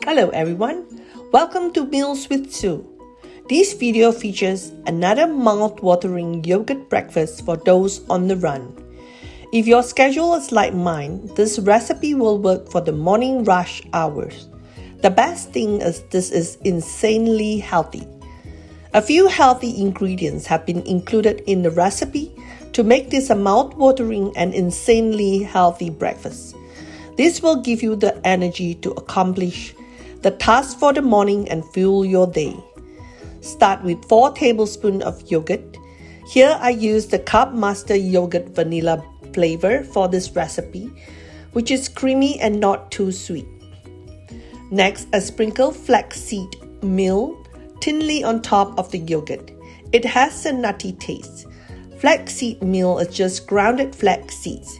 Hello everyone, welcome to Meals with Sue. This video features another mouth-watering yogurt breakfast for those on the run. If your schedule is like mine, this recipe will work for the morning rush hours. The best thing is this is insanely healthy. A few healthy ingredients have been included in the recipe to make this a mouth-watering and insanely healthy breakfast. This will give you the energy to accomplish the task for the morning and fuel your day. Start with 4 tablespoons of yogurt. Here I use the Carb Master Yogurt Vanilla flavor for this recipe, which is creamy and not too sweet. Next, I sprinkle Flax Seed Meal thinly on top of the yogurt. It has a nutty taste. Flax Seed Meal is just grounded flax seeds.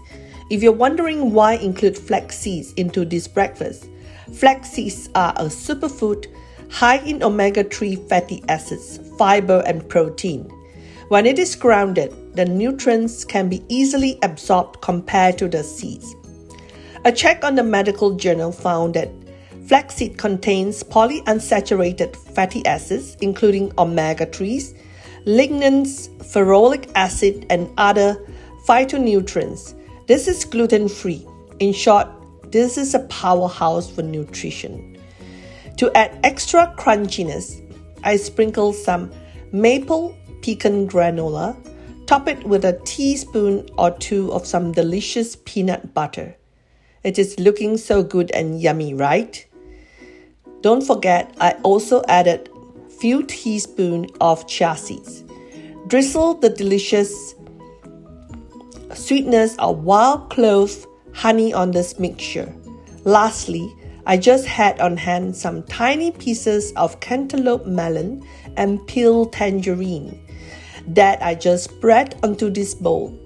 If you're wondering why include flax seeds into this breakfast, flax seeds are a superfood high in omega-3 fatty acids, fiber, and protein. When it is grounded, the nutrients can be easily absorbed compared to the seeds. A check on the medical journal found that flaxseed contains polyunsaturated fatty acids, including omega-3s, lignans, ferulic acid, and other phytonutrients. This is gluten-free. In short, this is a powerhouse for nutrition. To add extra crunchiness, I sprinkle some maple pecan granola, top it with a teaspoon or 2 of some delicious peanut butter. It is looking so good and yummy, right? Don't forget, I also added a few teaspoons of chia seeds. Drizzle the delicious sweetness of wild clove honey on this mixture. Lastly, I just had on hand some tiny pieces of cantaloupe melon and peeled tangerine that I just spread onto this bowl,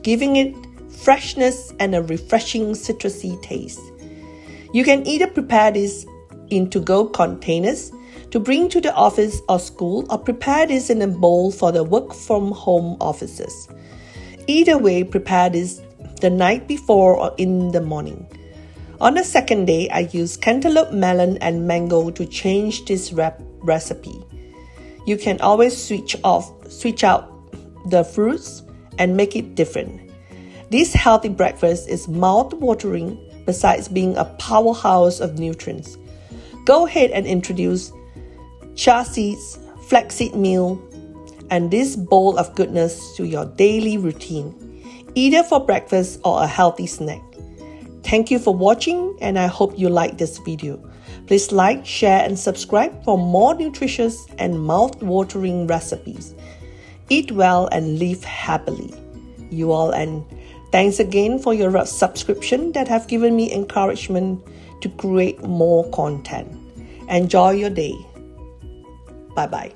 giving it freshness and a refreshing citrusy taste. You can either prepare this in to-go containers to bring to the office or school, or prepare this in a bowl for the work-from-home offices. Either way, prepare this the night before or in the morning. On the second day, I use cantaloupe melon and mango to change this recipe. You can always switch out the fruits and make it different. This healthy breakfast is mouth-watering besides being a powerhouse of nutrients. Go ahead and introduce chia seeds, flaxseed meal, and this bowl of goodness to your daily routine, either for breakfast or a healthy snack. Thank you for watching, and I hope you like this video. Please like, share, and subscribe for more nutritious and mouth-watering recipes. Eat well and live happily. You all, and thanks again for your subscription that have given me encouragement to create more content. Enjoy your day. Bye-bye.